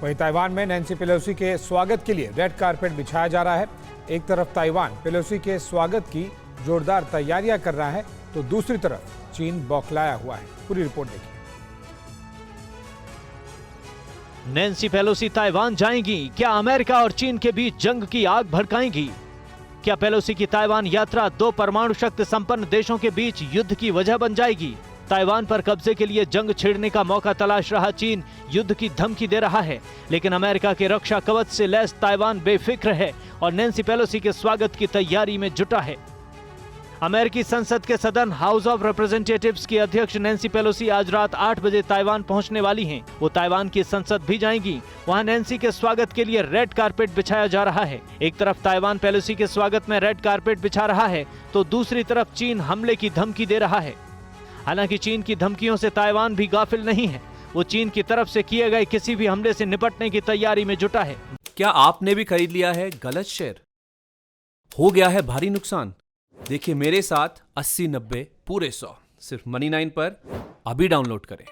वहीं ताइवान में Nancy Pelosi के स्वागत के लिए रेड कारपेट बिछाया जा रहा है। एक तरफ ताइवान पेलोसी के स्वागत की जोरदार तैयारियां कर रहा है तो दूसरी तरफ चीन बौखलाया हुआ है। पूरी रिपोर्ट देखिए। नैन्सी पेलोसी ताइवान जाएंगी, क्या अमेरिका और चीन के बीच जंग की आग भड़काएंगी? क्या पेलोसी की ताइवान यात्रा दो परमाणु शक्ति संपन्न देशों के बीच युद्ध की वजह बन जाएगी? ताइवान पर कब्जे के लिए जंग छेड़ने का मौका तलाश रहा चीन युद्ध की धमकी दे रहा है, लेकिन अमेरिका के रक्षा कवच से लैस ताइवान बेफिक्र है और नैन्सी पेलोसी के स्वागत की तैयारी में जुटा है। अमेरिकी संसद के सदन हाउस ऑफ रिप्रेजेंटेटिव्स की अध्यक्ष नैन्सी पेलोसी आज रात 8 बजे ताइवान पहुंचने वाली हैं। वो ताइवान की संसद भी जाएंगी। वहां नैन्सी के स्वागत के लिए रेड कारपेट बिछाया जा रहा है। एक तरफ ताइवान पेलोसी के स्वागत में रेड कारपेट बिछा रहा है तो दूसरी तरफ चीन हमले की धमकी दे रहा है। हालांकि चीन की धमकियों से ताइवान भी गाफिल नहीं है। वो चीन की तरफ से किए गए किसी भी हमले से निपटने की तैयारी में जुटा है। क्या आपने भी खरीद लिया है गलत शेयर? हो गया है भारी नुकसान? देखिए मेरे साथ 80-90 पूरे 100 सिर्फ Money9 पर अभी डाउनलोड करें।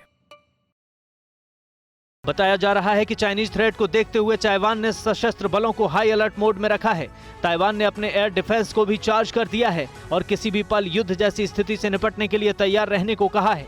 बताया जा रहा है कि चाइनीज थ्रेट को देखते हुए ताइवान ने सशस्त्र बलों को हाई अलर्ट मोड में रखा है। ताइवान ने अपने एयर डिफेंस को भी चार्ज कर दिया है और किसी भी पल युद्ध जैसी स्थिति से निपटने के लिए तैयार रहने को कहा है।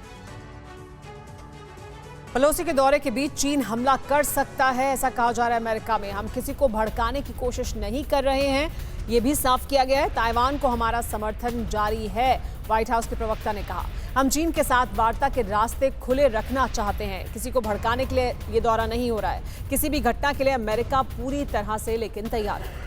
पेलोसी के दौरे के बीच चीन हमला कर सकता है, ऐसा कहा जा रहा है अमेरिका में। हम किसी को भड़काने की कोशिश नहीं कर रहे हैं, ये भी साफ किया गया है। ताइवान को हमारा समर्थन जारी है, व्हाइट हाउस के प्रवक्ता ने कहा। हम चीन के साथ वार्ता के रास्ते खुले रखना चाहते हैं। किसी को भड़काने के लिए ये दौरा नहीं हो रहा है। किसी भी घटना के लिए अमेरिका पूरी तरह से लेकिन तैयार है।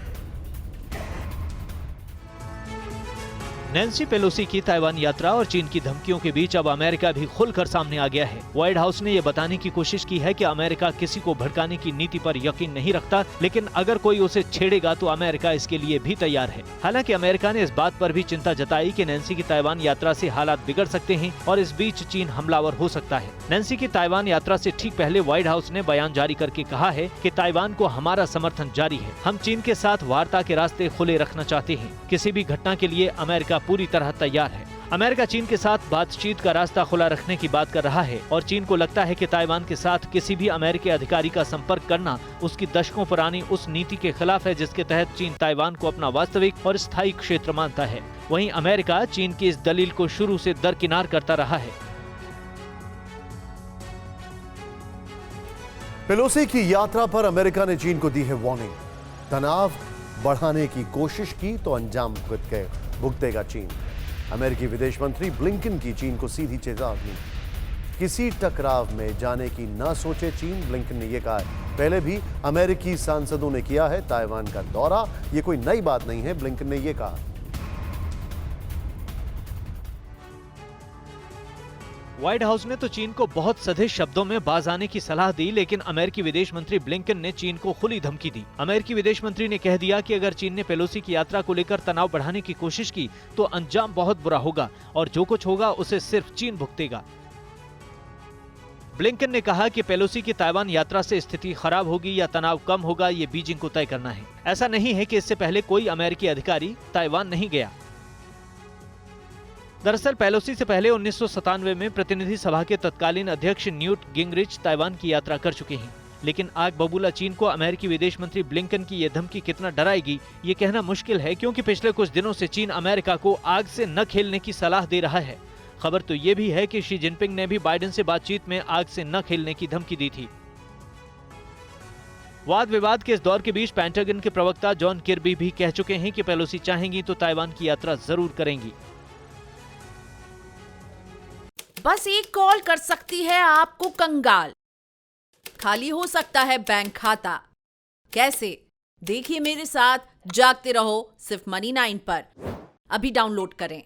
नैन्सी पेलोसी की ताइवान यात्रा और चीन की धमकियों के बीच अब अमेरिका भी खुलकर सामने आ गया है। व्हाइट हाउस ने यह बताने की कोशिश की है कि अमेरिका किसी को भड़काने की नीति पर यकीन नहीं रखता, लेकिन अगर कोई उसे छेड़ेगा तो अमेरिका इसके लिए भी तैयार है। हालांकि अमेरिका ने इस बात पर भी चिंता जताई कि नैन्सी की ताइवान यात्रा से हालात बिगड़ सकते हैं और इस बीच चीन हमलावर हो सकता है। नैन्सी की ताइवान यात्रा से ठीक पहले व्हाइट हाउस ने बयान जारी करके कहा है कि ताइवान को हमारा समर्थन जारी है। हम चीन के साथ वार्ता के रास्ते खुले रखना चाहते हैं। किसी भी घटना के लिए अमेरिका पूरी तरह तैयार है। अमेरिका चीन के साथ बातचीत का रास्ता खुला रखने की बात कर रहा है और चीन को लगता है कि ताइवान के साथ किसी भी अमेरिकी अधिकारी का संपर्क करना उसकी दशकों पुरानी उस नीति के खिलाफ है जिसके तहत चीन ताइवान को अपना वास्तविक और स्थायी क्षेत्र मानता है। वहीं अमेरिका चीन की इस दलील को शुरू से दरकिनार करता रहा है। पेलोसी की यात्रा पर अमेरिका ने चीन को दी है वार्निंग। तनाव बढ़ाने की कोशिश की तो अंजाम भुगतेगा चीन। अमेरिकी विदेश मंत्री ब्लिंकन की चीन को सीधी चेतावनी। किसी टकराव में जाने की ना सोचे चीन, ब्लिंकन ने यह कहा है। पहले भी अमेरिकी सांसदों ने किया है ताइवान का दौरा, यह कोई नई बात नहीं है, ब्लिंकन ने यह कहा। व्हाइट हाउस ने तो चीन को बहुत सधे शब्दों में बाज आने की सलाह दी, लेकिन अमेरिकी विदेश मंत्री ब्लिंकन ने चीन को खुली धमकी दी। अमेरिकी विदेश मंत्री ने कह दिया कि अगर चीन ने पेलोसी की यात्रा को लेकर तनाव बढ़ाने की कोशिश की तो अंजाम बहुत बुरा होगा और जो कुछ होगा उसे सिर्फ चीन भुगतेगा। ब्लिंकन ने कहा कि पेलोसी की ताइवान यात्रा से स्थिति खराब होगी या तनाव कम होगा, ये बीजिंग को तय करना है। ऐसा नहीं है कि इससे पहले कोई अमेरिकी अधिकारी ताइवान नहीं गया। दरअसल पेलोसी से पहले 1997 में प्रतिनिधि सभा के तत्कालीन अध्यक्ष न्यूट गिंगरिच ताइवान की यात्रा कर चुके हैं, लेकिन आग बबूला चीन को अमेरिकी विदेश मंत्री ब्लिंकन की यह धमकी कितना डराएगी ये कहना मुश्किल है, क्योंकि पिछले कुछ दिनों से चीन अमेरिका को आग से न खेलने की सलाह दे रहा है। खबर तो ये भी है कि शी जिनपिंग ने भी बाइडेन से बातचीत में आग से न खेलने की धमकी दी थी। वाद विवाद के इस दौर के बीच पेंटागन के प्रवक्ता जॉन किर्बी भी कह चुके हैं कि पेलोसी चाहेंगी तो ताइवान की यात्रा जरूर करेंगी। बस एक कॉल कर सकती है आपको कंगाल। खाली हो सकता है बैंक खाता। कैसे? देखिए मेरे साथ, जागते रहो सिर्फ Money9 पर। अभी डाउनलोड करें।